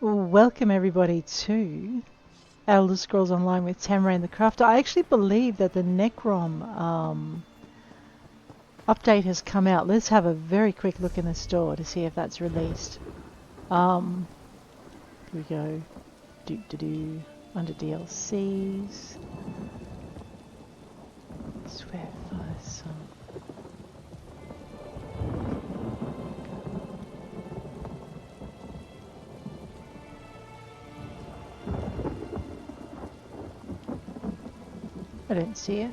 Welcome everybody to Elder Scrolls Online with Tamrain the Crafter. I actually believe that the Necrom update has come out. Let's have a very quick look in the store to see if that's released. Here we go. Under DLCs. Swear first. I don't see it.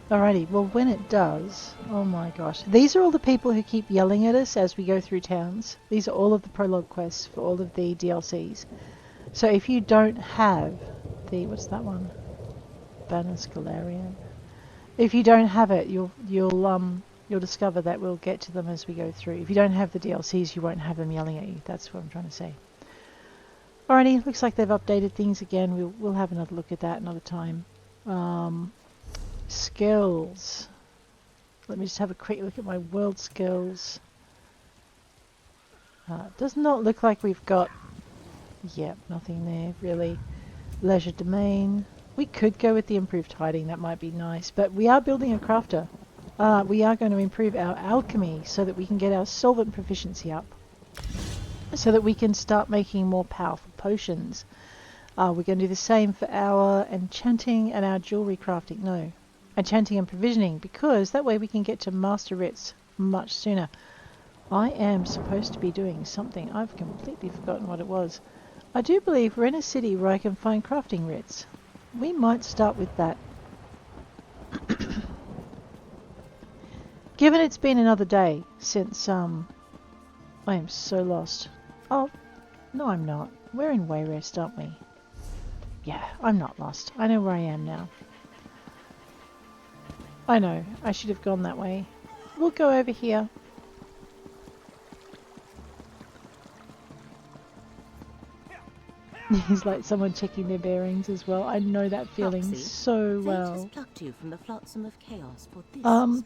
Alrighty, well when it does, oh my gosh. These are all the people who keep yelling at us as we go through towns. These are all of the prologue quests for all of the DLCs. So if you don't have the, what's that one? Banner Scalarian. If you don't have it, you'll discover that we'll get to them as we go through. If you don't have the DLCs, you won't have them yelling at you. That's what I'm trying to say. Alrighty, looks like they've updated things again. We'll have another look at that another time. Skills. Let me just have a quick look at my world skills. Does not look like we've got... Yep, nothing there really. Leisure domain. We could go with the improved hiding, that might be nice. But we are building a crafter. We are going to improve our alchemy so that we can get our solvent proficiency up. So that we can start making more powerful potions. We're going to do the same for our enchanting and our jewelry crafting. No, enchanting and provisioning, because that way we can get to master writs much sooner. I am supposed to be doing something. I've completely forgotten what it was. I do believe we're in a city where I can find crafting writs. We might start with that. Given it's been another day since I am so lost. Oh, no I'm not. We're in Wayrest, aren't we? Yeah, I'm not lost. I know where I am now. I know, I should have gone that way. We'll go over here. He's like someone checking their bearings as well. I know that feeling so well.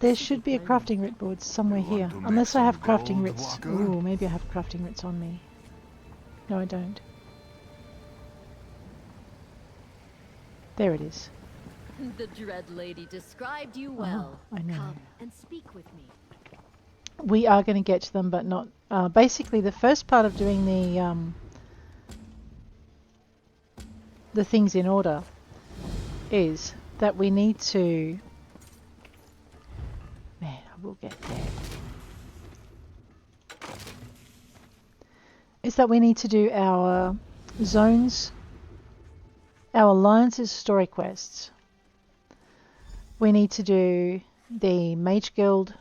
There should be a crafting writ board somewhere here. Unless I have crafting writs. Ooh, maybe I have crafting writs on me. No, I don't. There it is. The Dread Lady described you well. Oh, I know. Come and speak with me. We are going to get to them, but not... basically, the first part of doing the things in order is that we need to... Man, I will get there. Is that we need to do our zones, our alliances story quests. We need to do the Mage Guild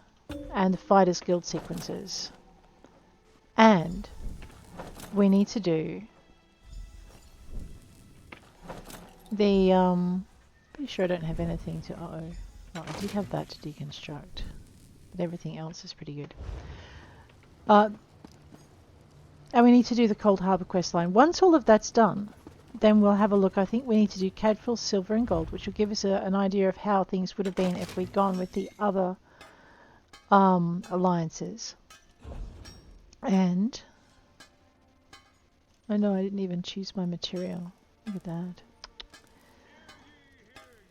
and the Fighters Guild sequences. And we need to do the pretty sure I don't have anything to oh I did have that to deconstruct, but everything else is pretty good. And we need to do the Cold Harbour quest line. Once all of that's done, then we'll have a look. I think we need to do Cadfill, Silver and Gold, which will give us an idea of how things would have been if we'd gone with the other alliances. And I know I didn't even choose my material. Look at that.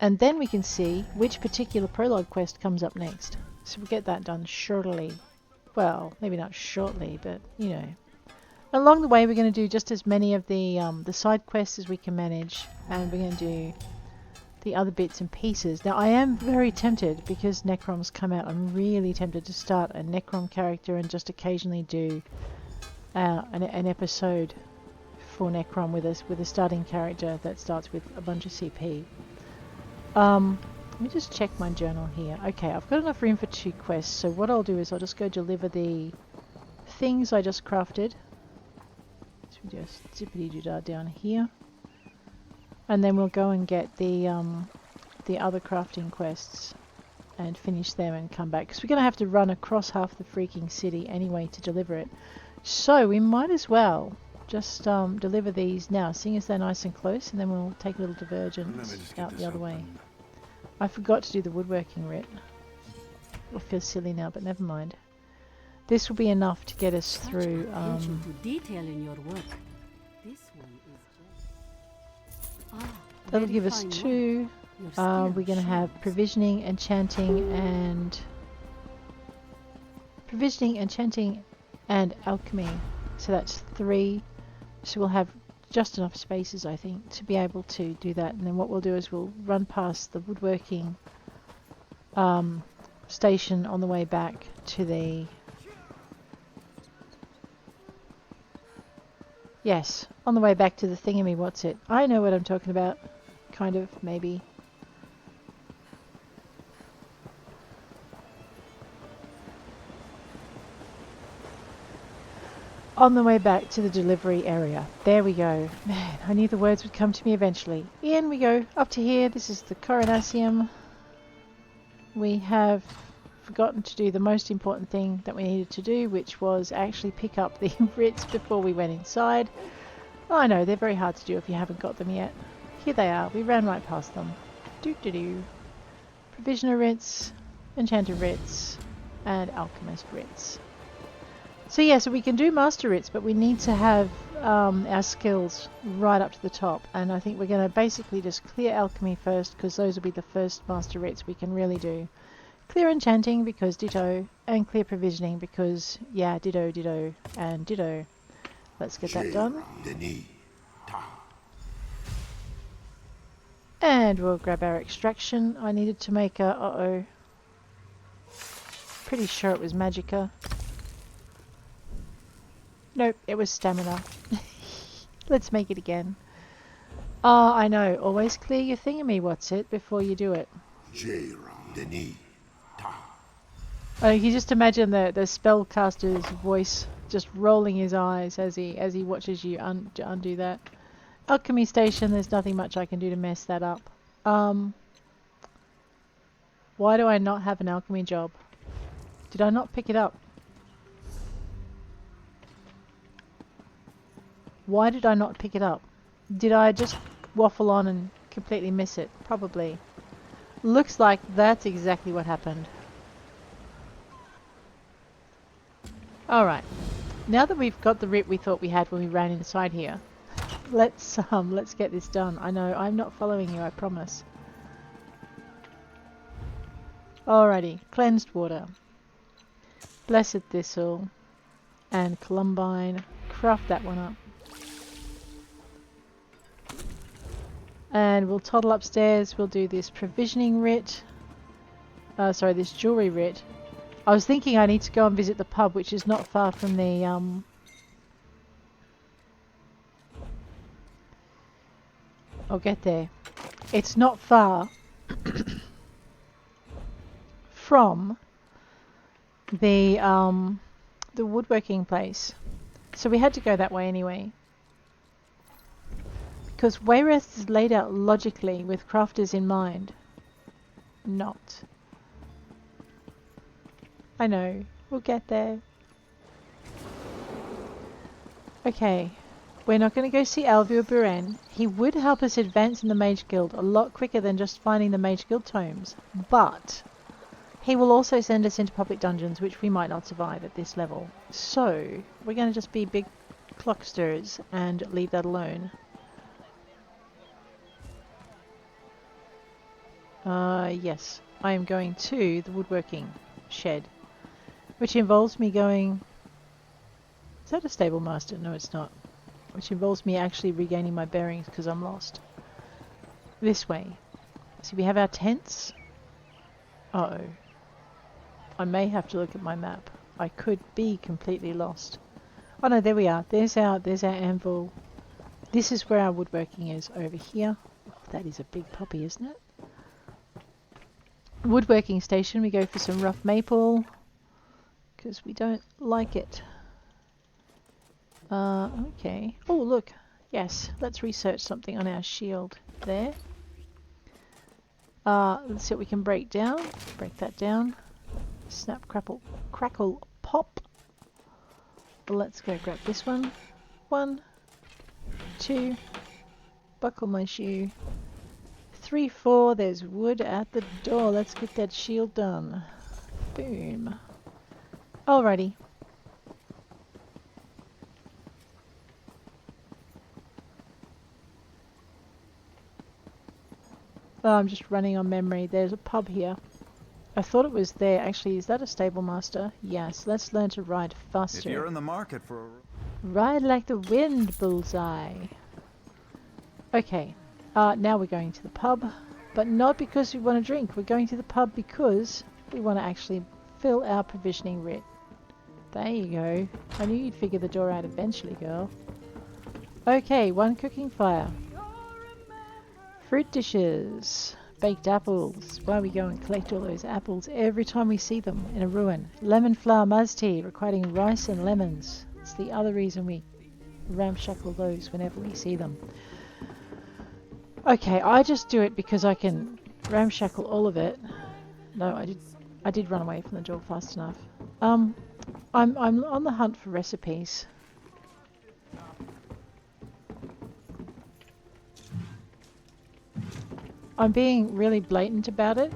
And then we can see which particular prologue quest comes up next. So we'll get that done shortly. Well, maybe not shortly, but you know. Along the way we're going to do just as many of the side quests as we can manage, and we're going to do the other bits and pieces. Now I am very tempted, because Necrom's come out, I'm really tempted to start a Necrom character and just occasionally do an episode for Necrom with a starting character that starts with a bunch of CP. Let me just check my journal here. Okay, I've got enough room for 2 quests, so what I'll do is I'll just go deliver the things I just crafted. So we just zippity-doo-dah down here. And then we'll go and get the other crafting quests and finish them and come back. Because we're going to have to run across half the freaking city anyway to deliver it. So we might as well just deliver these now, seeing as they're nice and close, and then we'll take a little divergence out the other way. I forgot to do the woodworking writ. I feel silly now, but never mind. This will be enough to get us Such through. attention to detail in your work. This one is just That'll very give us fine 2. work. Your We're going to skill have shows. provisioning, enchanting, and alchemy. So that's 3. So we'll have just enough spaces, I think, to be able to do that. And then what we'll do is we'll run past the woodworking station on the way back to the... Yes, on the way back to the thingammy, what's it? I know what I'm talking about. Kind of, maybe. On the way back to the delivery area. There we go. Man, I knew the words would come to me eventually. In we go. Up to here. This is the Coronaceum. We have forgotten to do the most important thing that we needed to do, which was actually pick up the writs before we went inside. Oh, I know, they're very hard to do if you haven't got them yet. Here they are. We ran right past them. Doo-doo-doo. Provisioner writs, enchanter writs, and alchemist writs. So yeah, so we can do master writs, but we need to have our skills right up to the top. And I think we're going to basically just clear alchemy first, because those will be the first master writs we can really do. Clear enchanting, because ditto, and clear provisioning, because, yeah, ditto, ditto, and ditto. Let's get that done. And we'll grab our extraction. I needed to make a... Uh-oh. Pretty sure it was magicka. Nope, it was stamina. Let's make it again. Ah, I know. Always clear your thingamy, what's it, before you do it. Oh, you just imagine the spellcaster's voice just rolling his eyes as he watches you undo that. Alchemy station, there's nothing much I can do to mess that up. Why do I not have an alchemy job? Did I not pick it up? Why did I not pick it up? Did I just waffle on and completely miss it? Probably. Looks like that's exactly what happened. Alright. Now that we've got the writ we thought we had when we ran inside here, let's get this done. I know, I'm not following you, I promise. Alrighty, cleansed water. Blessed thistle. And columbine. Craft that one up. And we'll toddle upstairs, we'll do this provisioning writ. Sorry, this jewellery writ. I was thinking I need to go and visit the pub, which is not far from the, I'll get there. It's not far from the woodworking place. So we had to go that way anyway. Because Wayrest is laid out logically with crafters in mind. Not. I know. We'll get there. Okay. We're not going to go see Alvio Buren. He would help us advance in the Mage Guild a lot quicker than just finding the Mage Guild tomes. But he will also send us into public dungeons, which we might not survive at this level. So, we're going to just be big clocksters and leave that alone. Yes. I am going to the woodworking shed. Which involves me going... Is that a stable master? No, it's not. Which involves me actually regaining my bearings because I'm lost. This way. So we have our tents. Uh-oh. I may have to look at my map. I could be completely lost. Oh no, there we are. There's our anvil. This is where our woodworking is, over here. Oh, that is a big puppy, isn't it? Woodworking station, we go for some rough maple. Because we don't like it. Okay. Oh, look. Yes, let's research something on our shield there. Let's see what we can break down. Break that down. Snap, crackle, pop. Let's go grab this one. 1, 2. Buckle my shoe. 3, 4. There's wood at the door. Let's get that shield done. Boom. Alrighty. Oh, I'm just running on memory. There's a pub here. I thought it was there. Actually, is that a stable master? Yes. Let's learn to ride faster. If you're in the market for a... Ride like the wind, bullseye. Okay. Now we're going to the pub. But not because we want to drink. We're going to the pub because we want to actually fill our provisioning writ. There you go. I knew you'd figure the door out eventually, girl. Okay, 1 cooking fire. Fruit dishes. Baked apples. Why we go and collect all those apples every time we see them in a ruin. Lemon flour muzz tea requiring rice and lemons. It's the other reason we ramshackle those whenever we see them. Okay, I just do it because I can ramshackle all of it. No, I did run away from the door fast enough. I'm on the hunt for recipes. I'm being really blatant about it.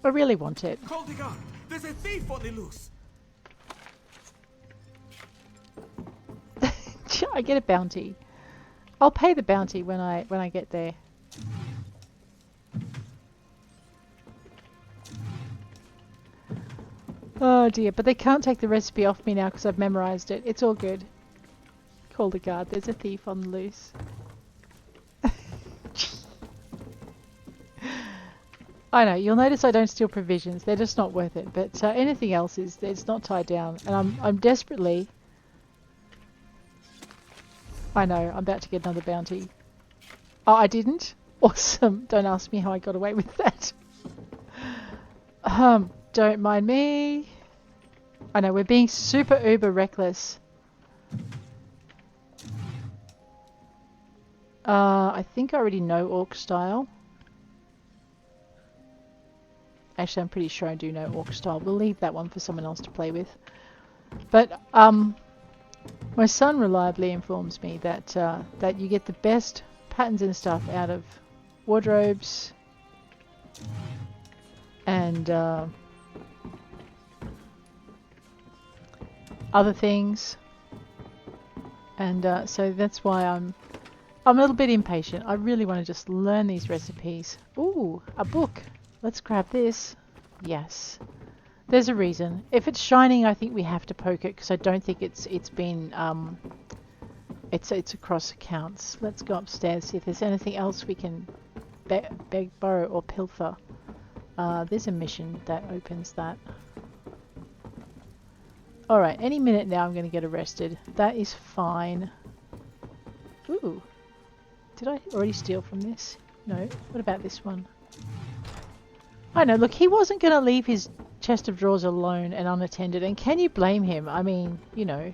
I really want it. Hold it on! There's a thief on the loose! I get a bounty. I'll pay the bounty when I get there. Oh dear, but they can't take the recipe off me now because I've memorized it. It's all good. Call the guard. There's a thief on the loose. I know, you'll notice I don't steal provisions. They're just not worth it. But anything else it's not tied down. And I'm desperately... I know, I'm about to get another bounty. Oh, I didn't? Awesome. Don't ask me how I got away with that. Don't mind me. I know, we're being super uber reckless. I think I already know Orc style. Actually, I'm pretty sure I do know Orc style. We'll leave that one for someone else to play with. But, my son reliably informs me that that you get the best patterns and stuff out of wardrobes and other things, and so that's why I'm a little bit impatient. I really want to just learn these recipes. Ooh, a book. Let's grab this. Yes. There's a reason. If it's shining, I think we have to poke it because I don't think it's been it's across accounts. Let's go upstairs, see if there's anything else we can beg, borrow, or pilfer. There's a mission that opens that. All right. Any minute now, I'm going to get arrested. That is fine. Ooh. Did I already steal from this? No. What about this one? I know. Look, he wasn't going to leave his chest of drawers alone and unattended, and can you blame him? I mean, you know.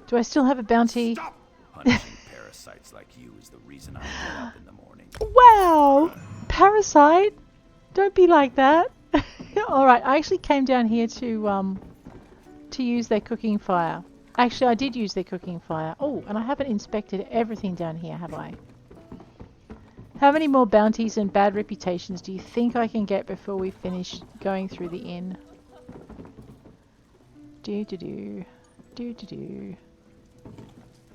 Do I still have a bounty? Stop! Punishing parasites like you is the reason I get up in the morning. Wow! Parasite? Don't be like that. Alright, I actually came down here to use their cooking fire. Actually, I did use their cooking fire. Oh, and I haven't inspected everything down here, have I? How many more bounties and bad reputations do you think I can get before we finish going through the inn? Do.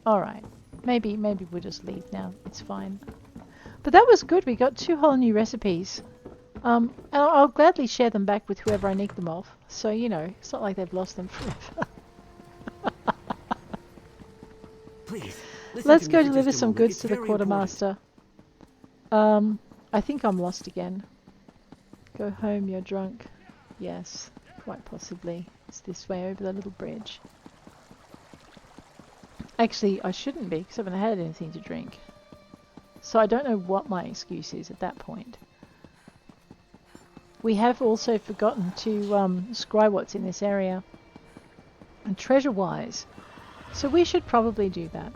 Alright. Maybe we'll just leave now. It's fine. But that was good. We got 2 whole new recipes. And I'll gladly share them back with whoever I nick them off. So, you know, it's not like they've lost them forever. Please, Let's go deliver some goods to the quartermaster. I think I'm lost again. Go home, you're drunk. Yes, quite possibly. It's this way over the little bridge. Actually, I shouldn't be because I haven't had anything to drink. So I don't know what my excuse is at that point. We have also forgotten to scry what's in this area. And treasure-wise. So we should probably do that.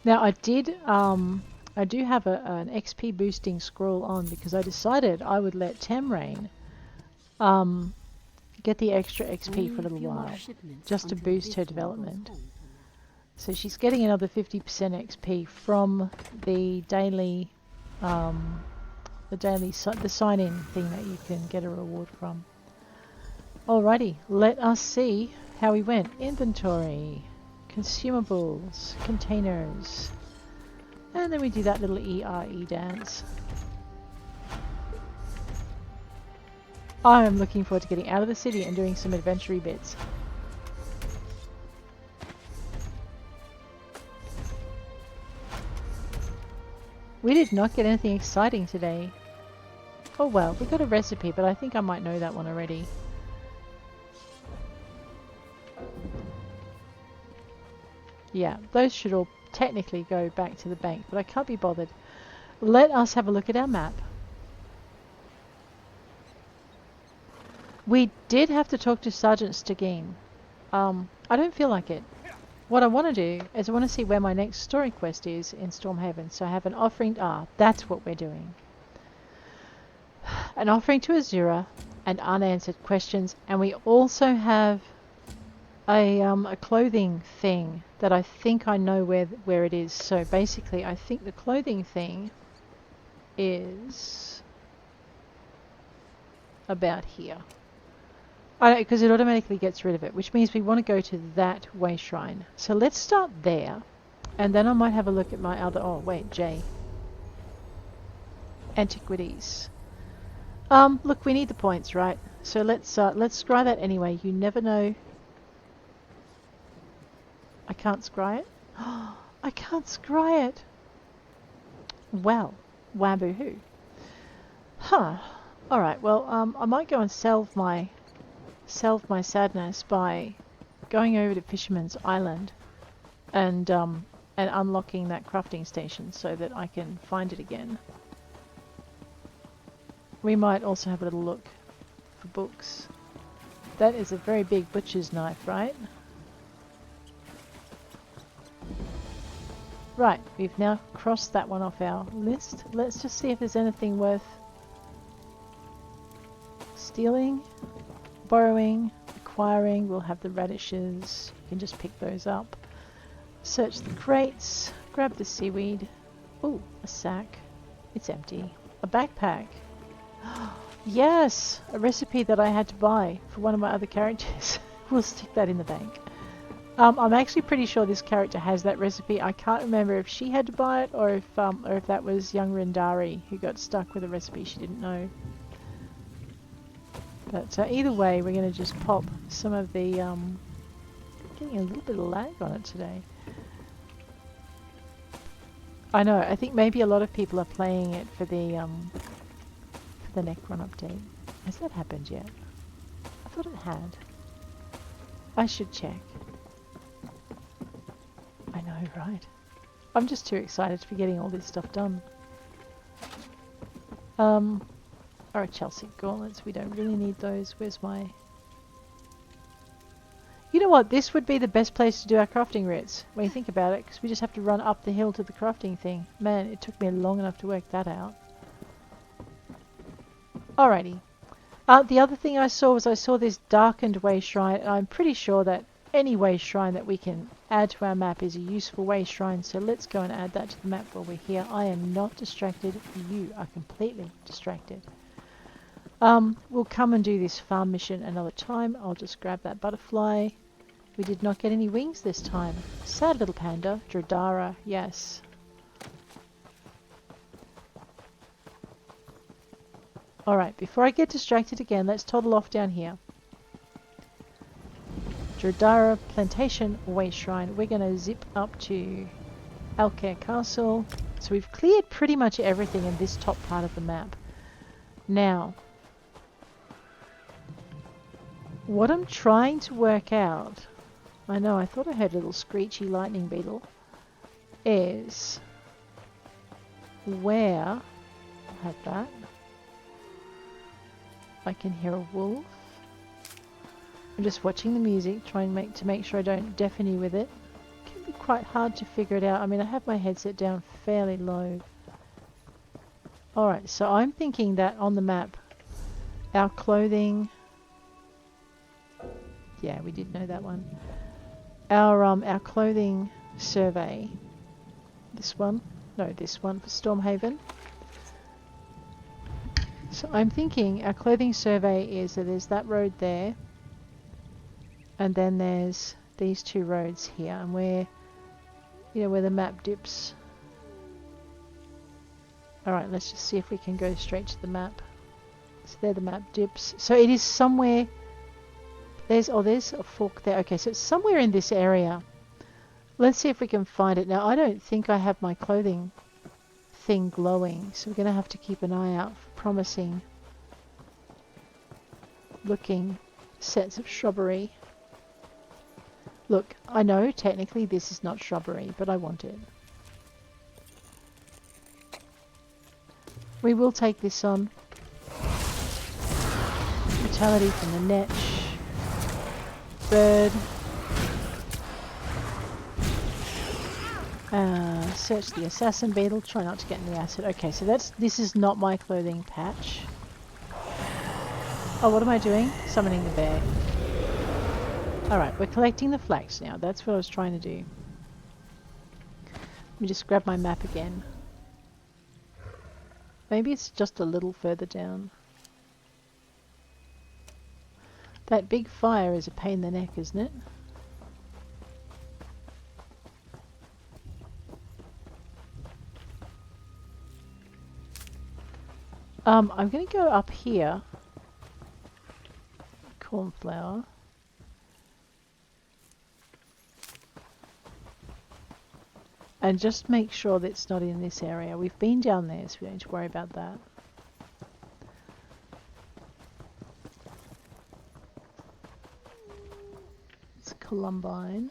Now I do have an XP boosting scroll on because I decided I would let Tamrain get the extra XP for a little while, just to boost her development. So she's getting another 50% XP from the daily the daily the sign-in thing that you can get a reward from. Alrighty, let us see how we went. Inventory, consumables, containers, and then we do that little ERE dance. I am looking forward to getting out of the city and doing some adventure-y bits. We did not get anything exciting today. Oh well, we got a recipe, but I think I might know that one already. Yeah, those should all technically go back to the bank, but I can't be bothered. Let us have a look at our map. We did have to talk to Sergeant Stegeen. I don't feel like it. What I want to do is I want to see where my next story quest is in Stormhaven. So I have an offering. That's what we're doing. An offering to Azura and unanswered questions. And we also have a clothing thing that I think I know where it is. So basically I think the clothing thing is about here. Because it automatically gets rid of it, which means we want to go to that wayshrine. So let's start there, and then I might have a look at my other. Oh wait, J. Antiquities. Look, we need the points, right? So let's scry that anyway. You never know. I can't scry it. I can't scry it. Well, waboo-hoo. Huh. All right. Well, I might go and salve my sadness by going over to Fisherman's Island and unlocking that crafting station so that I can find it again. We might also have a little look for books. That is a very big butcher's knife, right? Right, we've now crossed that one off our list. Let's just see if there's anything worth stealing, borrowing, acquiring. We'll have the radishes. You can just pick those up. Search the crates. Grab the seaweed. Ooh, a sack. It's empty. A backpack. Yes! A recipe that I had to buy for one of my other characters. We'll stick that in the bank. I'm actually pretty sure this character has that recipe. I can't remember if she had to buy it or if that was young Rendari who got stuck with a recipe she didn't know. But either way, we're going to just pop some of the... getting a little bit of lag on it today. I know, I think maybe a lot of people are playing it for the Necron update. Has that happened yet? I thought it had. I should check. I know, right? I'm just too excited to be getting all this stuff done. Alright, Chelsea gauntlets. We don't really need those. Where's my... You know what? This would be the best place to do our crafting routes, when you think about it, because we just have to run up the hill to the crafting thing. Man, it took me long enough to work that out. Alrighty. The other thing I saw was this darkened wayshrine, and I'm pretty sure that any wayshrine that we can add to our map is a useful wayshrine, so let's go and add that to the map while we're here. I am not distracted. You are completely distracted. We'll come and do this farm mission another time. I'll just grab that butterfly. We did not get any wings this time. Sad little panda. Dradara, yes. Alright, before I get distracted again, let's toddle off down here. Dradara Plantation Wayshrine. We're going to zip up to Alcaire Castle. So we've cleared pretty much everything in this top part of the map. Now, what I'm trying to work out, I know, I thought I heard a little screechy lightning beetle, is where, I'll have that, I can hear a wolf. I'm just watching the music, trying to make sure I don't deafen you with it. It can be quite hard to figure it out. I mean, I have my headset down fairly low. Alright, so I'm thinking that on the map, our clothing... Yeah, we did know that one. Our clothing survey. This one? No, this one for Stormhaven. So I'm thinking our clothing survey is that there's that road there, and then there's these two roads here, and where, you know, where the map dips. Alright, let's just see if we can go straight to the map. So there the map dips. So it is somewhere, there's a fork there. Okay, so it's somewhere in this area. Let's see if we can find it. Now I don't think I have my clothing thing glowing, so we're going to have to keep an eye out for promising looking sets of shrubbery. Look, I know technically this is not shrubbery, but I want it. We will take this on. Brutality from the netch. Bird. Search the assassin beetle. Try not to get in the acid. Okay, so this is not my clothing patch. Oh, what am I doing? Summoning the bear. Alright, we're collecting the flax now. That's what I was trying to do. Let me just grab my map again. Maybe it's just a little further down. That big fire is a pain in the neck, isn't it? I'm going to go up here. Cornflower. And just make sure that it's not in this area. We've been down there, so we don't need to worry about that. It's columbine.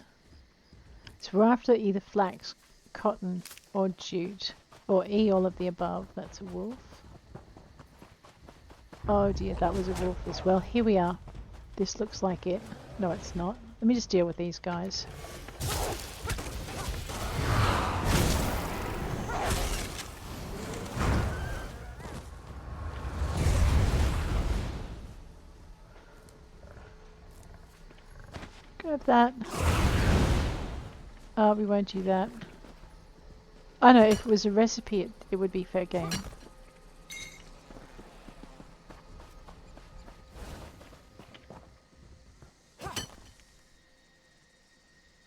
So we're after either flax, cotton, or jute. Or E, all of the above. That's a wolf. Oh dear, that was a wolf as well. Here we are. This looks like it. No, it's not. Let me just deal with these guys. Grab that. We won't do that. I know, if it was a recipe, it would be fair game.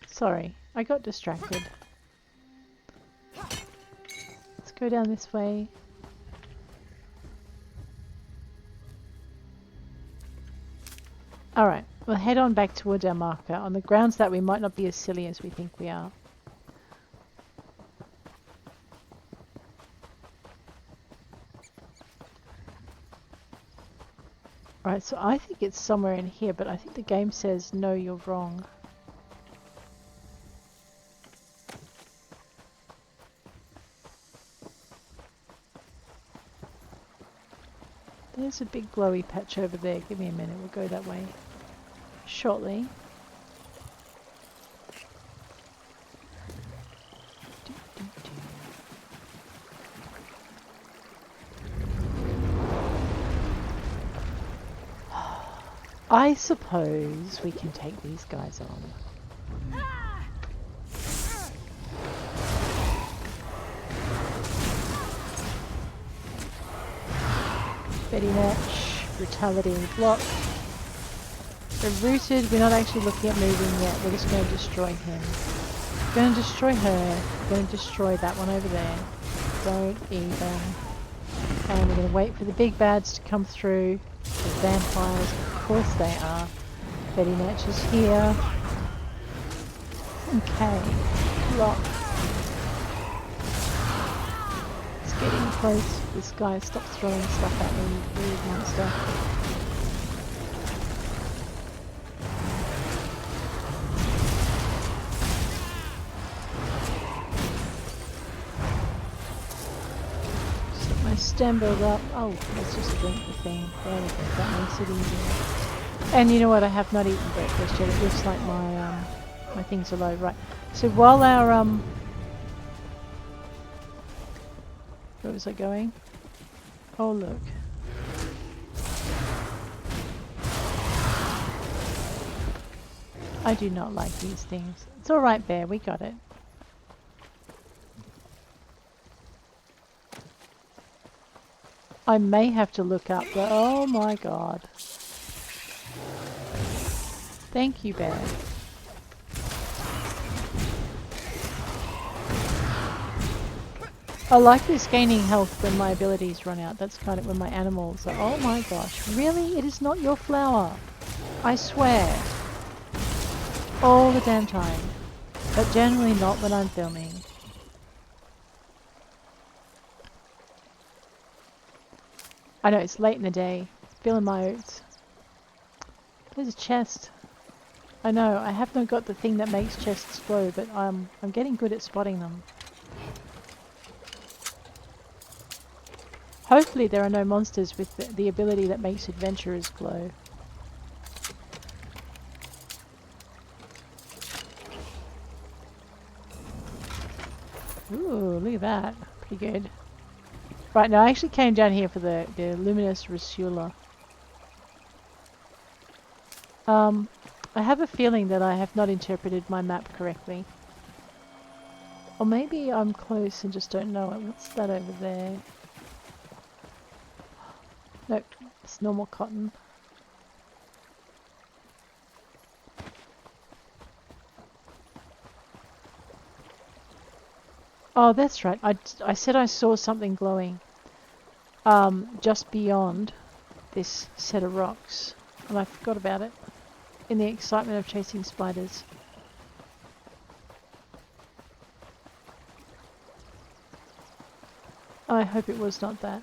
Sorry, I got distracted. Let's go down this way. Alright, we'll head on back towards our marker on the grounds that we might not be as silly as we think we are. Alright, so I think it's somewhere in here, but I think the game says, no, you're wrong. There's a big glowy patch over there. Give me a minute, we'll go that way shortly. I suppose we can take these guys on. Betty Natch, brutality and block. We're rooted, we're not actually looking at moving yet, we're just going to destroy him. We're going to destroy her, we're going to destroy that one over there. Don't even. And we're going to wait for the big bads to come through. The vampires, of course they are. Betty Natch is here. Okay, block. It's getting close. This guy, stop throwing stuff at me, weird monster. Set my stem build up. Oh, let's just drink the thing. There we go, that makes it easier. And you know what, I have not eaten breakfast yet. It looks like my my things are low. Right. So while our where was I going? Oh look. I do not like these things. It's alright, Bear, we got it. I may have to look up the... Oh my god. Thank you, bear. I like this gaining health when my abilities run out. That's kind of when my animals are... Oh my gosh. Really? It is not your flower. I swear. All the damn time. But generally not when I'm filming. I know, it's late in the day. Feeling my oats. There's a chest. I know, I have not got the thing that makes chests glow, but I'm getting good at spotting them. Hopefully there are no monsters with the ability that makes adventurers glow. Ooh, look at that. Pretty good. Right, now I actually came down here for the luminous Rasula. I have a feeling that I have not interpreted my map correctly. Or maybe I'm close and just don't know it. What's that over there? Nope, it's normal cotton. Oh, that's right. I said I saw something glowing just beyond this set of rocks. And I forgot about it in the excitement of chasing spiders. I hope it was not that.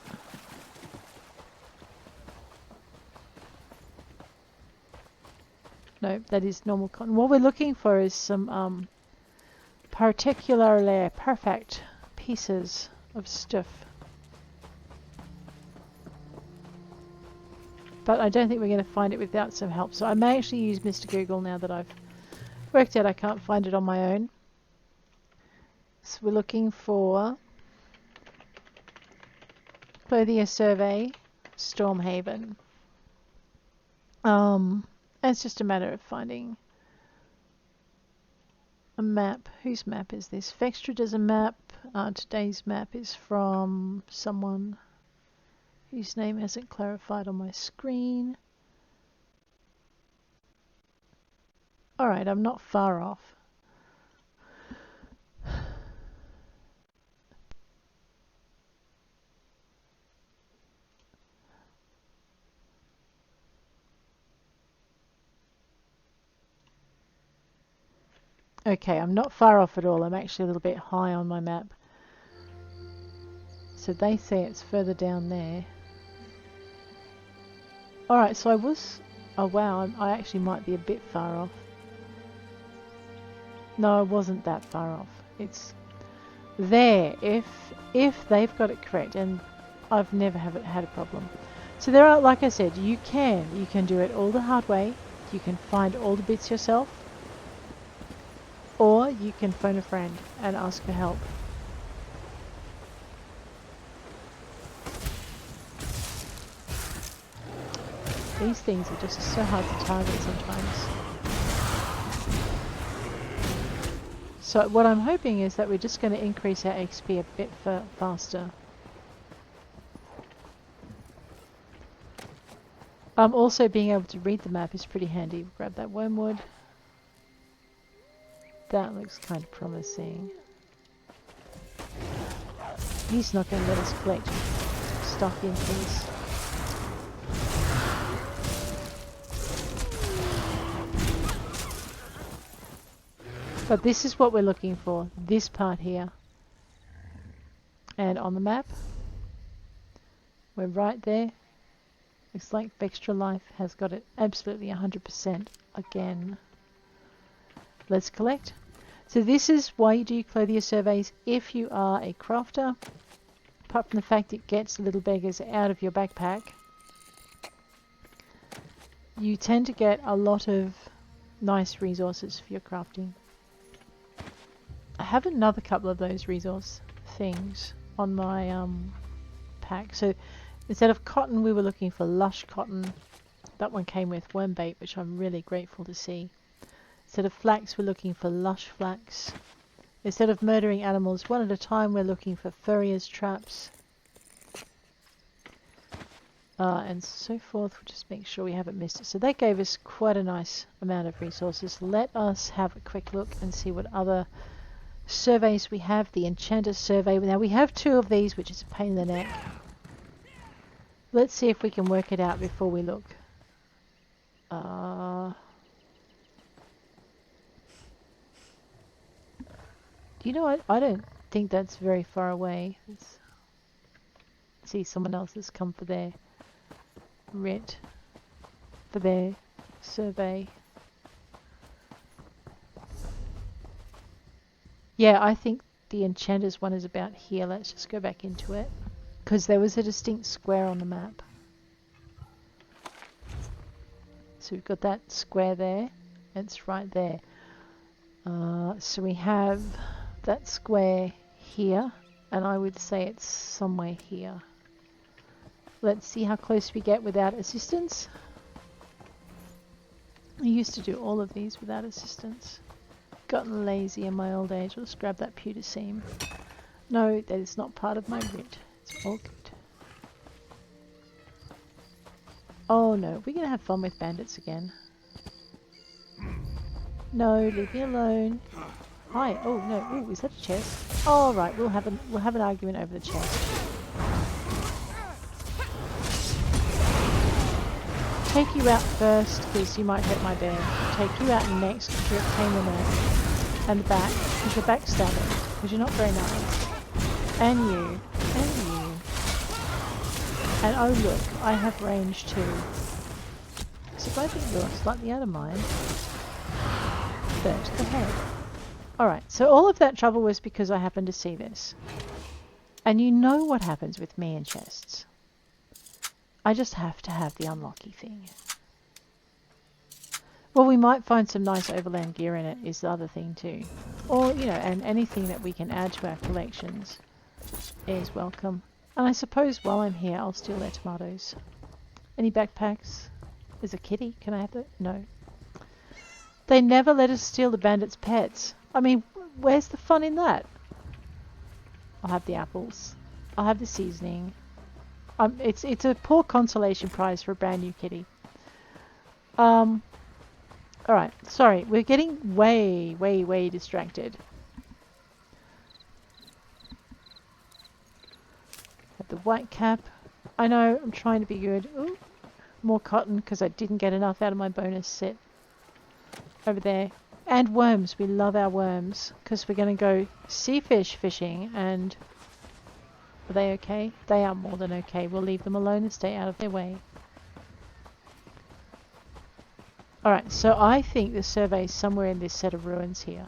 No, that is normal cotton. What we're looking for is some particularly perfect pieces of stuff. But I don't think we're going to find it without some help. So I may actually use Mr. Google now that I've worked out I can't find it on my own. So we're looking for Clothier Survey, Stormhaven. It's just a matter of finding a map. Whose map is this? Vextra does a map. Today's map is from someone whose name hasn't clarified on my screen. Alright, I'm not far off. Okay, I'm not far off at all. I'm actually a little bit high on my map. So they say it's further down there. Alright, so I was... Oh wow, I actually might be a bit far off. No, I wasn't that far off. It's there, if they've got it correct, and I've never had a problem. So there are, like I said, you can do it all the hard way. You can find all the bits yourself. Or you can phone a friend and ask for help. These things are just so hard to target sometimes. So what I'm hoping is that we're just going to increase our XP a bit faster. Also being able to read the map is pretty handy. Grab that wormwood. That looks kind of promising. He's not going to let us collect stuff in peace. But this is what we're looking for. This part here. And on the map, we're right there. Looks like Vextra Life has got it absolutely 100% again. Let's collect. So this is why you do clothier surveys if you are a crafter. Apart from the fact it gets little beggars out of your backpack, you tend to get a lot of nice resources for your crafting. I have another couple of those resource things on my pack. So instead of cotton, we were looking for lush cotton. That one came with worm bait, which I'm really grateful to see. Instead of flax, we're looking for lush flax. Instead of murdering animals one at a time, we're looking for furrier's traps. and so forth. We'll just make sure we haven't missed it. So that gave us quite a nice amount of resources. Let us have a quick look and see what other surveys we have. The Enchanter survey. Now we have 2 of these, which is a pain in the neck. Let's see if we can work it out before we look. You know what? I don't think that's very far away. Let's see, someone else has come for their writ, for their survey. Yeah, I think the Enchanter's one is about here. Let's just go back into it, because there was a distinct square on the map. So we've got that square there. It's right there. So we have that square here, and I would say it's somewhere here. Let's see how close we get without assistance. I used to do all of these without assistance. Gotten lazy in my old age. Let's grab that pewter seam. No, that is not part of my writ. It's all good. Oh no, we're gonna have fun with bandits again. No, leave me alone. Hi. Oh no. Oh, is that a chest? All right, we'll have an argument over the chest. Take you out first, because you might hurt my bear. Take you out next, because you're a pain in the neck. And the back, because you're backstabbing, because you're not very nice. And you. And you. And oh look, I have range too. So I think you're slightly out of mine. First, the head. Alright, so all of that trouble was because I happened to see this. And you know what happens with me in chests. I just have to have the unlocky thing. Well, we might find some nice overland gear in it is the other thing too. Or, you know, and anything that we can add to our collections is welcome. And I suppose while I'm here, I'll steal their tomatoes. Any backpacks? Is a kitty? Can I have that? No. They never let us steal the bandits' pets. I mean, where's the fun in that? I'll have the apples. I'll have the seasoning. It's a poor consolation prize for a brand new kitty. Alright, sorry, we're getting way distracted. Have the white cap. I know, I'm trying to be good. Ooh, more cotton because I didn't get enough out of my bonus set. Over there. And worms, we love our worms because we're going to go sea fish fishing. And are they okay? They are more than okay. We'll leave them alone and stay out of their way. Alright, so I think the survey is somewhere in this set of ruins here.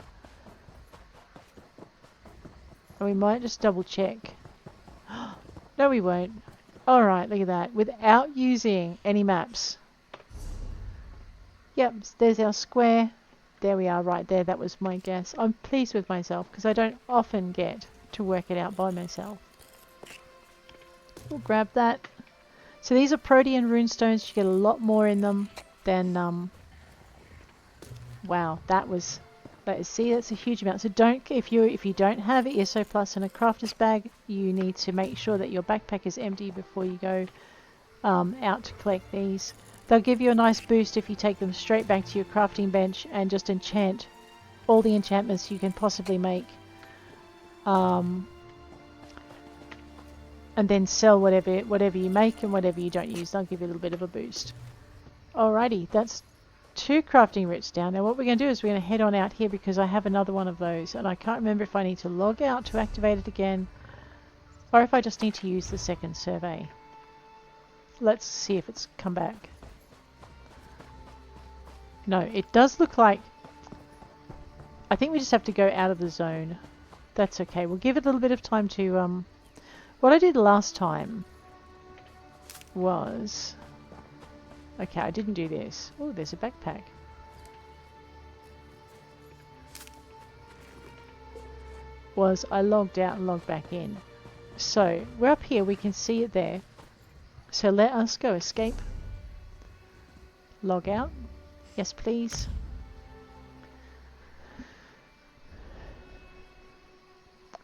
And we might just double check. No, we won't. Alright, look at that. Without using any maps. Yep, there's our square. There we are, right there. That was my guess. I'm pleased with myself because I don't often get to work it out by myself. We'll grab that. So these are Protean runestones. You get a lot more in them than wow, that is, see, that's a huge amount. So if you don't have ESO Plus in a crafter's bag, you need to make sure that your backpack is empty before you go out to collect these. They'll give you a nice boost if you take them straight back to your crafting bench and just enchant all the enchantments you can possibly make. And then sell whatever you make and whatever you don't use. They'll give you a little bit of a boost. Alrighty, that's 2 crafting writs down. Now what we're going to do is we're going to head on out here because I have another one of those and I can't remember if I need to log out to activate it again or if I just need to use the second survey. Let's see if it's come back. No, it does look like... I think we just have to go out of the zone. That's okay. We'll give it a little bit of time to... What I did last time was... Okay, I didn't do this. Oh, there's a backpack. Was I logged out and logged back in. So, we're up here. We can see it there. So let us go. Escape. Log out. Yes, please.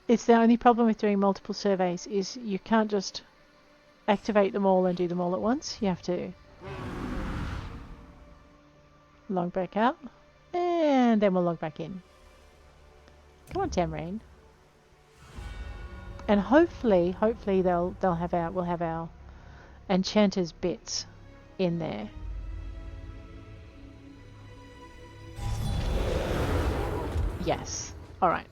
It's the only problem with doing multiple surveys is you can't just activate them all and do them all at once. You have to log back out, and then we'll log back in. Come on, Tamrain. And hopefully we'll have our enchanters bits in there. Yes. All right.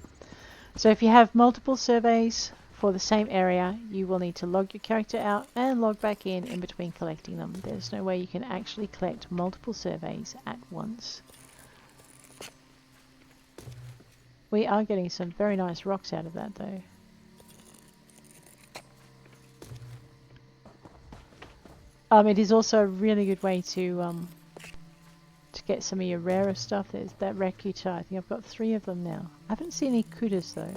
So if you have multiple surveys for the same area, you will need to log your character out and log back in between collecting them. There's no way you can actually collect multiple surveys at once. We are getting some very nice rocks out of that though. It is also a really good way to get some of your rarer stuff. There's that Rakuta. I think I've got 3 of them now. I haven't seen any kutas though.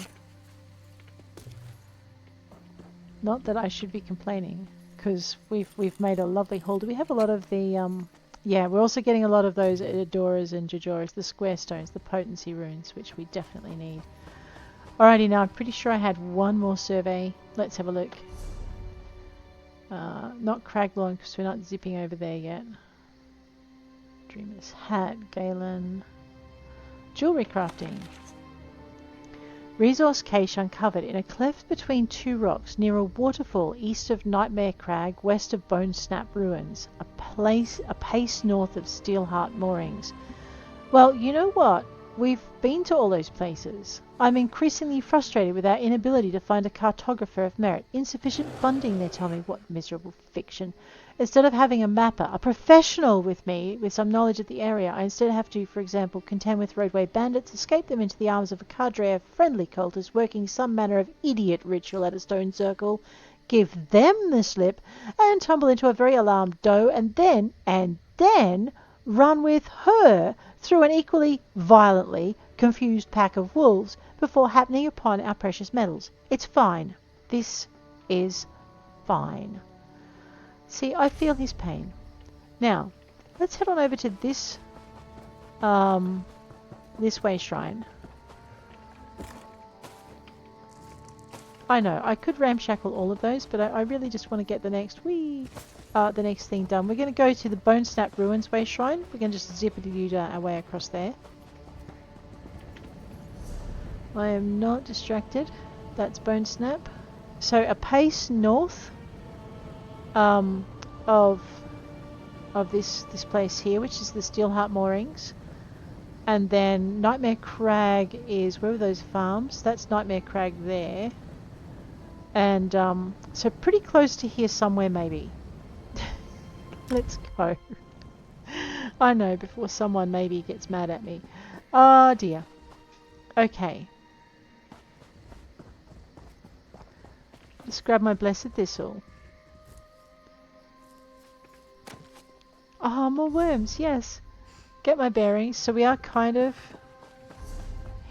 Not that I should be complaining, because we've made a lovely haul. Do we have a lot of the yeah, we're also getting a lot of those Adoras and Jajoras, the square stones, the potency runes, which we definitely need. Alrighty, now I'm pretty sure I had one more survey. Let's have a look. Not Craglorn, because we're not zipping over there yet. Dreamer's Hat, Galen. Jewelry crafting. Resource cache uncovered in a cleft between 2 rocks near a waterfall east of Nightmare Crag, west of Bone Snap Ruins, a pace north of Steelheart Moorings. Well, you know what? We've been to all those places. I'm increasingly frustrated with our inability to find a cartographer of merit. Insufficient funding, they tell me. What miserable fiction. Instead of having a mapper, a professional with me, with some knowledge of the area, I instead have to, for example, contend with roadway bandits, escape them into the arms of a cadre of friendly cultists working some manner of idiot ritual at a stone circle, give them the slip, and tumble into a very alarmed doe, and then run with her through an equally violently confused pack of wolves before happening upon our precious metals. It's fine. This is fine. See, I feel his pain. Now, let's head on over to this this wayshrine. I know, I could ramshackle all of those, but I really just want to get the next thing done. We're going to go to the Bone Snap Ruins wayshrine. We're going to just zippity-doo our way across there. I am not distracted. That's Bone Snap. So a pace north of this place here, which is the Steelheart Moorings, and then Nightmare Crag is where are those farms? That's Nightmare Crag there, and so pretty close to here somewhere maybe. Let's go. I know, before someone maybe gets mad at me. Oh dear. Okay. Let's grab my Blessed Thistle. Ah, more worms, yes. Get my bearings. So we are kind of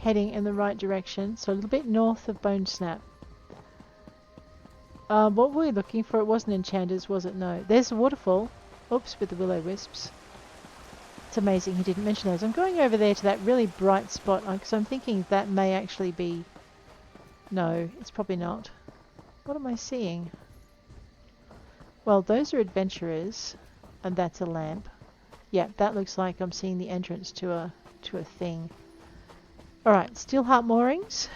heading in the right direction. So a little bit north of Bone Snap. What were we looking for? It wasn't enchanters, was it? No. There's the waterfall. Oops, with the will-o-wisps. It's amazing he didn't mention those. I'm going over there to that really bright spot because I'm thinking that may actually be... No, it's probably not. What am I seeing? Well, those are adventurers, and that's a lamp. Yeah, that looks like I'm seeing the entrance to a thing. Alright, Steelheart Moorings.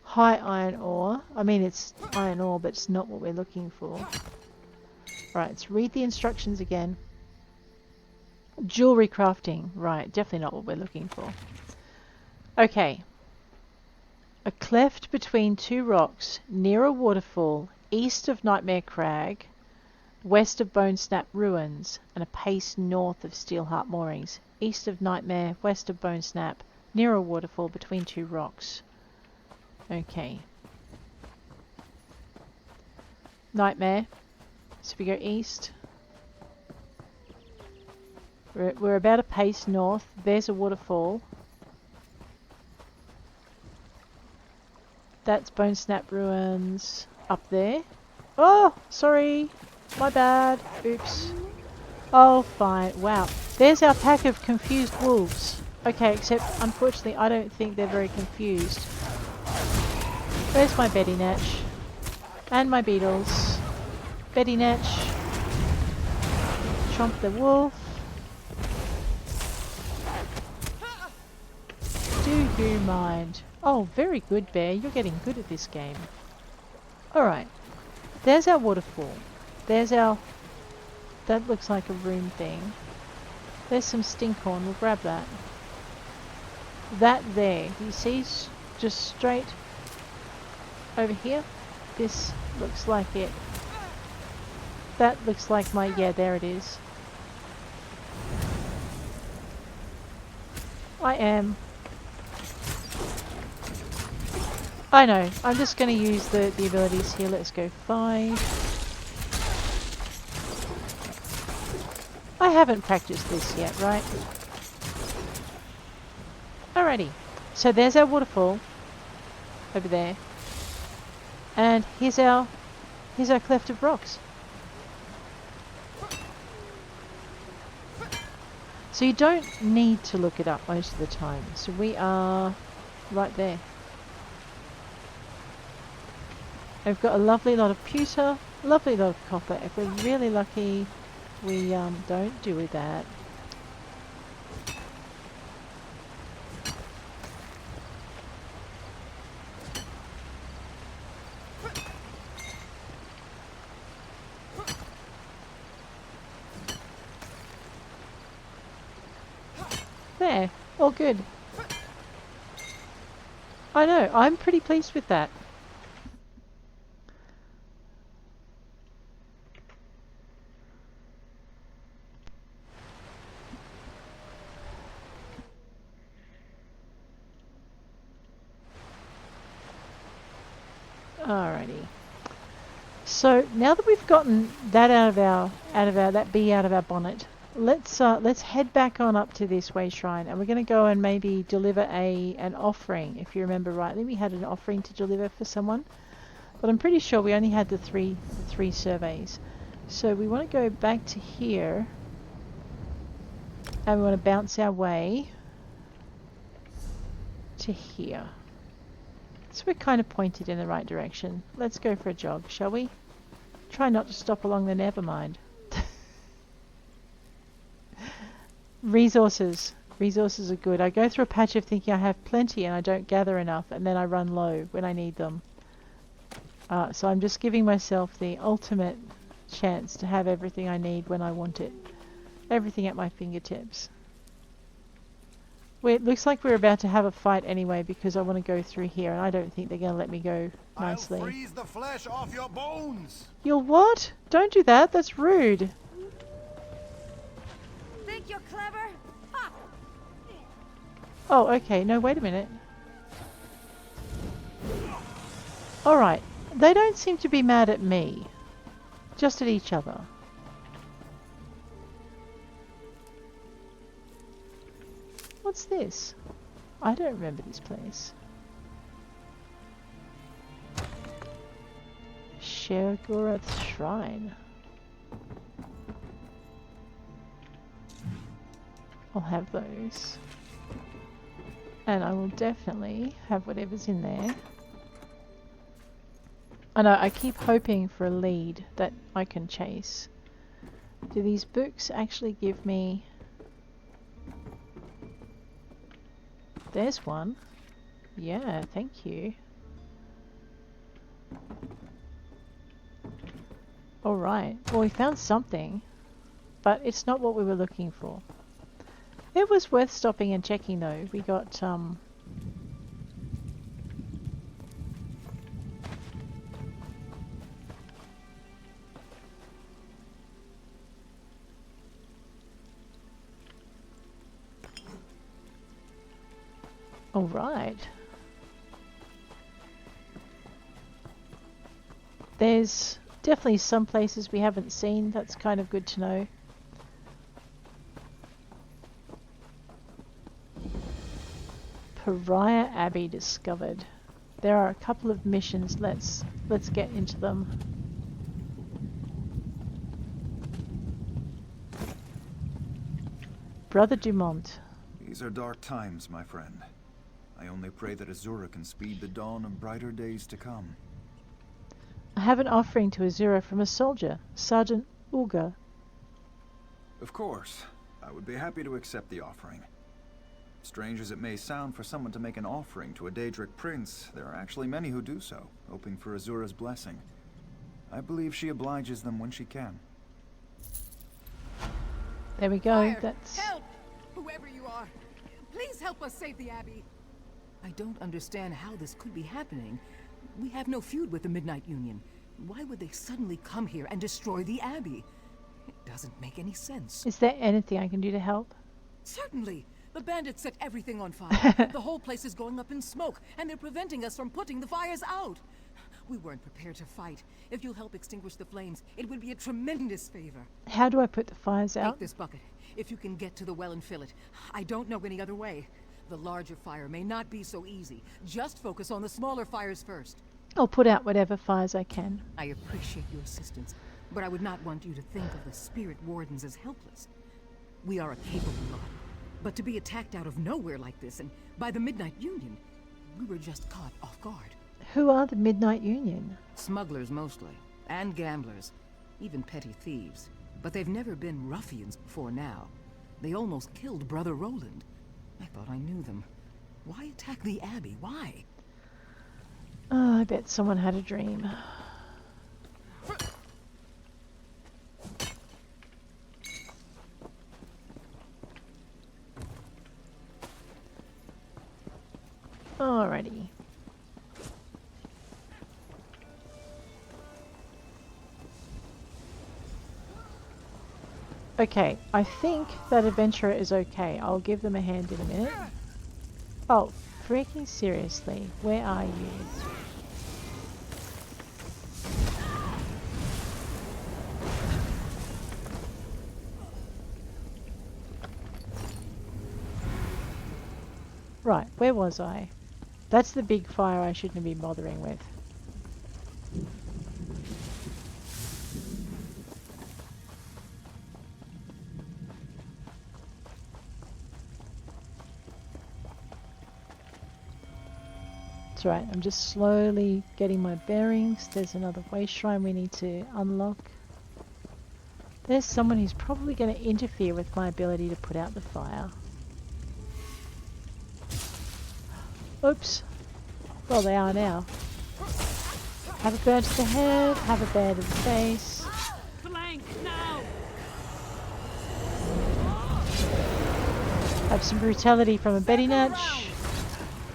High iron ore. I mean, it's iron ore, but it's not what we're looking for. Alright, let's read the instructions again. Jewelry crafting. Right, definitely not what we're looking for. Okay. A cleft between 2 rocks, near a waterfall, east of Nightmare Crag, west of Bone Snap Ruins, and a pace north of Steelheart Moorings. East of Nightmare, west of Bone Snap, near a waterfall between 2 rocks. Okay. Nightmare. So if we go east, we're about a pace north. There's a waterfall. That's Bone Snap Ruins up there. Oh, sorry. My bad. Oops. Oh, fine. Wow. There's our pack of confused wolves. Okay, except unfortunately I don't think they're very confused. Where's my Betty Natch? And my beetles. Betty Natch. Chomp the wolf. Do you mind? Oh, very good, Bear. You're getting good at this game. Alright. There's our waterfall. There's our... That looks like a room thing. There's some stinkhorn. We'll grab that. That there. You see? Just straight over here. This looks like it. That looks like my... Yeah, there it is. I know. I'm just going to use the abilities here. Let's go 5. I haven't practiced this yet, right? Alrighty. So there's our waterfall. Over there. And here's our cleft of rocks. So you don't need to look it up most of the time. So we are right there. I've got a lovely lot of pewter, lovely lot of copper. If we're really lucky, we don't do with that. There, all good. I know, I'm pretty pleased with that. Alrighty. So now that we've gotten that that bee out of our bonnet, let's head back on up to this wayshrine, and we're going to go and maybe deliver an offering. If you remember rightly, we had an offering to deliver for someone, but I'm pretty sure we only had the three surveys. So we want to go back to here, and we want to bounce our way to here. So we're kind of pointed in the right direction. Let's go for a jog, shall we? Try not to stop along the Nevermind. Resources. Resources are good. I go through a patch of thinking I have plenty and I don't gather enough, and then I run low when I need them. So I'm just giving myself the ultimate chance to have everything I need when I want it. Everything at my fingertips. Well, it looks like we're about to have a fight anyway, because I want to go through here, and I don't think they're going to let me go nicely. I'll freeze the flesh off your bones. You'll what? Don't do that. That's rude. Think you're clever? Ha! Oh, okay. No, wait a minute. Alright. They don't seem to be mad at me. Just at each other. What's this? I don't remember this place. Sheogorath's Shrine. I'll have those. And I will definitely have whatever's in there. I know, I keep hoping for a lead that I can chase. Do these books actually give me... There's one. Yeah, thank you. Alright, well we found something, but it's not what we were looking for. It was worth stopping and checking though. We got, Alright. There's definitely some places we haven't seen. That's kind of good to know. Pariah Abbey discovered. There are a couple of missions. Let's get into them. Brother Dumont. These are dark times, my friend. I only pray that Azura can speed the dawn of brighter days to come. I have an offering to Azura from a soldier, Sergeant Oorga. Of course, I would be happy to accept the offering. Strange as it may sound for someone to make an offering to a Daedric prince, there are actually many who do so, hoping for Azura's blessing. I believe she obliges them when she can. There we go. Fire! That's Help! Whoever you are, please help us save the Abbey. I don't understand how this could be happening. We have no feud with the Midnight Union. Why would they suddenly come here and destroy the Abbey? It doesn't make any sense. Is there anything I can do to help? Certainly. The bandits set everything on fire. The whole place is going up in smoke, and they're preventing us from putting the fires out. We weren't prepared to fight. If you'll help extinguish the flames, it would be a tremendous favor. How do I put the fires out? Take this bucket. If you can get to the well and fill it. I don't know any other way. The larger fire may not be so easy. Just focus on the smaller fires first. I'll put out whatever fires I can. I appreciate your assistance, but I would not want you to think of the Spirit Wardens as helpless. We are a capable lot. But to be attacked out of nowhere like this, and by the Midnight Union, we were just caught off guard. Who are the Midnight Union? Smugglers mostly, and gamblers, even petty thieves. But they've never been ruffians before now. They almost killed Brother Roland. I thought I knew them. Why attack the Abbey? Why? Oh, I bet someone had a dream. Alrighty. Okay, I think that adventurer is okay. I'll give them a hand in a minute. Oh, freaking seriously, where are you? Right, where was I? That's the big fire I shouldn't have been bothering with. That's right, I'm just slowly getting my bearings. There's another wayshrine we need to unlock. There's someone who's probably going to interfere with my ability to put out the fire. Oops. Well, they are now. Have a bird to the head, have a bear to the face. Flank now! Have some brutality from a Betty Natch.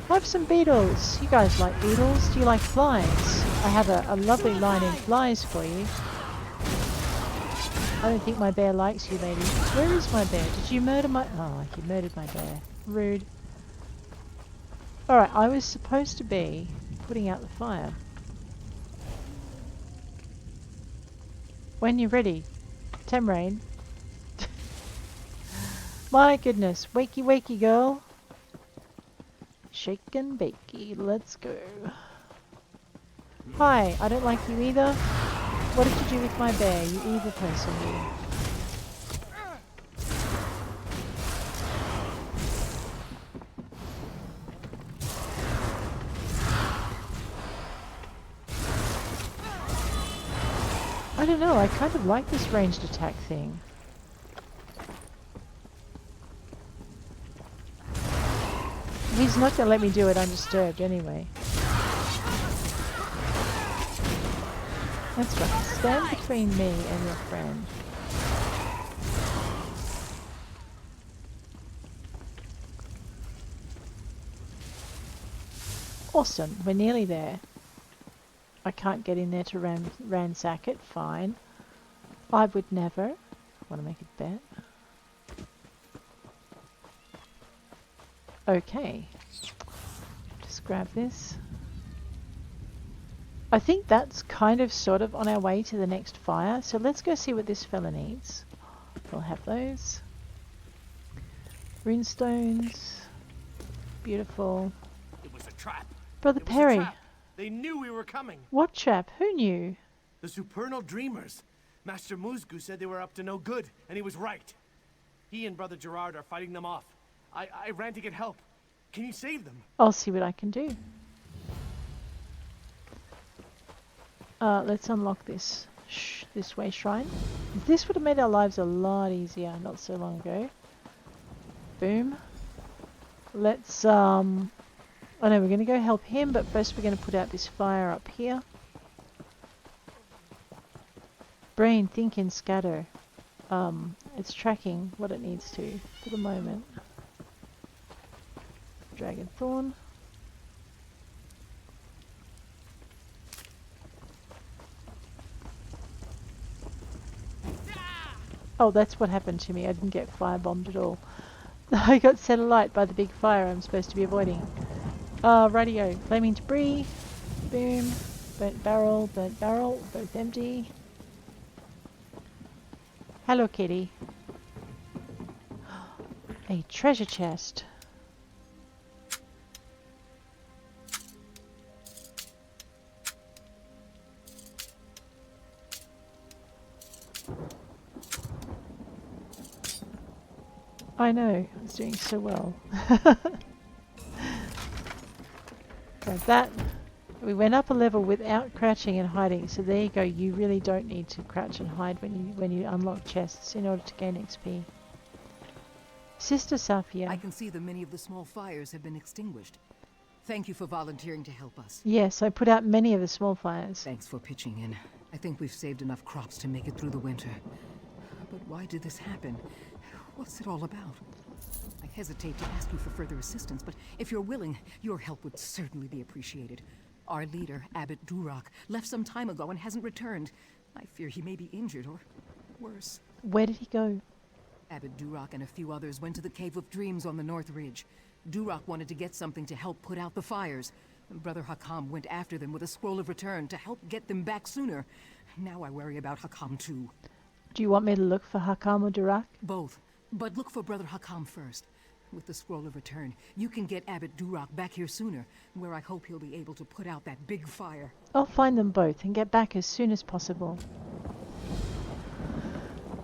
Have some beetles. You guys like beetles? Do you like flies? I have a lovely line in flies for you. I don't think my bear likes you, lady. Where is my bear? Did you murder my... Oh, you murdered my bear. Rude. Alright, I was supposed to be putting out the fire. When you're ready, Tamrain. My goodness, wakey wakey girl. Shake and bakey, let's go. Hi, I don't like you either. What did you do with my bear, you evil person, you? I don't know, I kind of like this ranged attack thing. He's not going to let me do it undisturbed anyway. That's right, stand between me and your friend. Awesome, we're nearly there. I can't get in there to ransack it, fine. I would never. Want to make a bet? Okay. Just grab this. I think that's kind of sort of on our way to the next fire, so let's go see what this fella needs. We'll have those. Runestones. Beautiful. It was a trap. Brother It was a Perry. trap. They knew we were coming. What chap? Who knew? The Supernal Dreamers. Master Muzgu said they were up to no good, and he was right. He and Brother Gerard are fighting them off. I ran to get help. Can you save them? I'll see what I can do. Let's unlock this wayshrine. This would have made our lives a lot easier not so long ago. Boom. Let's oh no, we're going to go help him, but first we're going to put out this fire up here. Brain, think and scatter. It's tracking what it needs to for the moment. Dragon Thorn. Oh, that's what happened to me. I didn't get firebombed at all. I got set alight by the big fire I'm supposed to be avoiding. Radio. Flaming debris. Boom. Burnt barrel, both empty. Hello, kitty. A treasure chest. I know, I was doing so well. Grab that. We went up a level without crouching and hiding, so there you go. You really don't need to crouch and hide when you unlock chests in order to gain XP. Sister Safia. I can see that many of the small fires have been extinguished. Thank you for volunteering to help us. Yes, I put out many of the small fires. Thanks for pitching in. I think we've saved enough crops to make it through the winter. But why did this happen? What's it all about? I hesitate to ask you for further assistance, but if you're willing, your help would certainly be appreciated. Our leader, Abbot Durak, left some time ago and hasn't returned. I fear he may be injured or worse. Where did he go? Abbot Durak and a few others went to the Cave of Dreams on the North Ridge. Durak wanted to get something to help put out the fires. Brother Hakam went after them with a scroll of return to help get them back sooner. Now I worry about Hakam too. Do you want me to look for Hakam or Durak? Both. But look for Brother Hakam first. With the scroll of return, you can get Abbot Durak back here sooner, where I hope he'll be able to put out that big fire. I'll find them both and get back as soon as possible.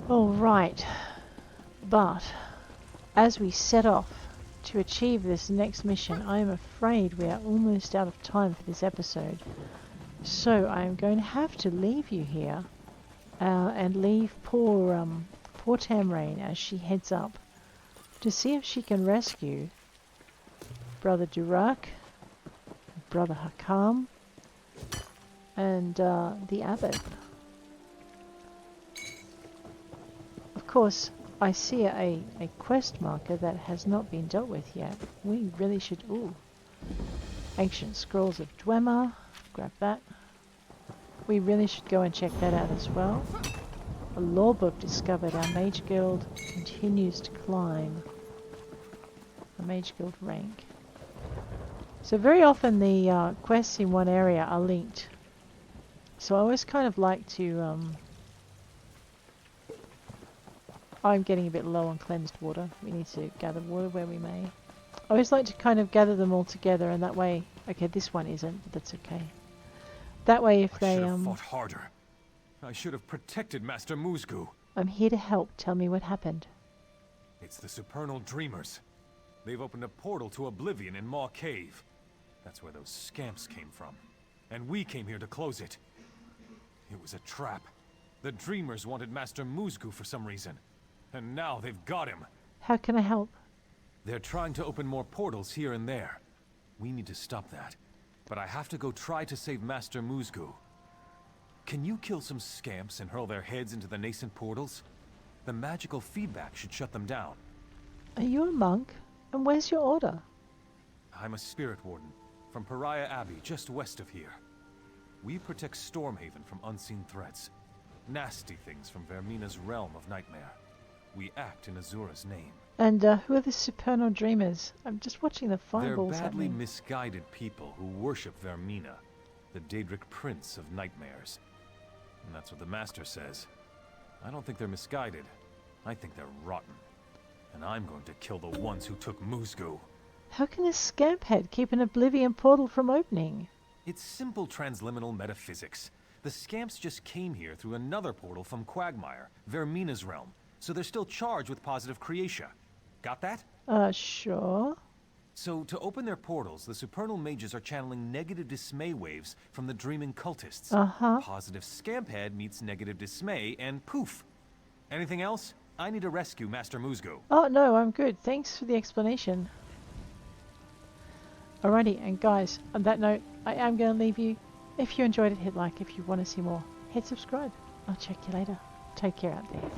Alright. But, as we set off to achieve this next mission, I am afraid we are almost out of time for this episode. So I am going to have to leave you here and leave poor Tamrain as she heads up to see if she can rescue Brother Durak, Brother Hakam, and the Abbot. Of course, I see a quest marker that has not been dealt with yet. We really should... Ooh. Ancient Scrolls of Dwemer. Grab that. We really should go and check that out as well. A lore book discovered. Our Mage Guild continues to climb. A Mage Guild rank. So very often the quests in one area are linked. So I always kind of like to... I'm getting a bit low on cleansed water. We need to gather water where we may. I always like to kind of gather them all together, and that way... Okay, this one isn't, but that's okay. That way if they... I should have fought harder. I should have protected Master Musgu. I'm here to help. Tell me what happened. It's the Supernal Dreamers. They've opened a portal to Oblivion in Maw Cave. That's where those scamps came from. And we came here to close it. It was a trap. The Dreamers wanted Master Musgu for some reason. And now they've got him. How can I help? They're trying to open more portals here and there. We need to stop that. But I have to go try to save Master Musgu. Can you kill some scamps and hurl their heads into the nascent portals? The magical feedback should shut them down. Are you a monk? And where's your order? I'm a Spirit Warden from Pariah Abbey, just west of here. We protect Stormhaven from unseen threats. Nasty things from Vermina's realm of nightmare. We act in Azura's name. And who are the Supernal Dreamers? I'm just watching the fireballs They're badly happening. misguided people who worship Vermina, the Daedric Prince of Nightmares. And that's what the Master says. I don't think they're misguided. I think they're rotten. And I'm going to kill the ones who took Musgu. How can this scamp head keep an Oblivion portal from opening? It's simple transliminal metaphysics. The scamps just came here through another portal from Quagmire, Vermina's realm. So they're still charged with positive creation. Got that? Sure. So, to open their portals, the supernal mages are channeling negative dismay waves from the dreaming cultists. Uh-huh. Positive scamphead meets negative dismay, and poof! Anything else? I need to rescue Master Musgo. Oh, no, I'm good. Thanks for the explanation. Alrighty, and guys, on that note, I am going to leave you. If you enjoyed it, hit like. If you want to see more, hit subscribe. I'll check you later. Take care out there.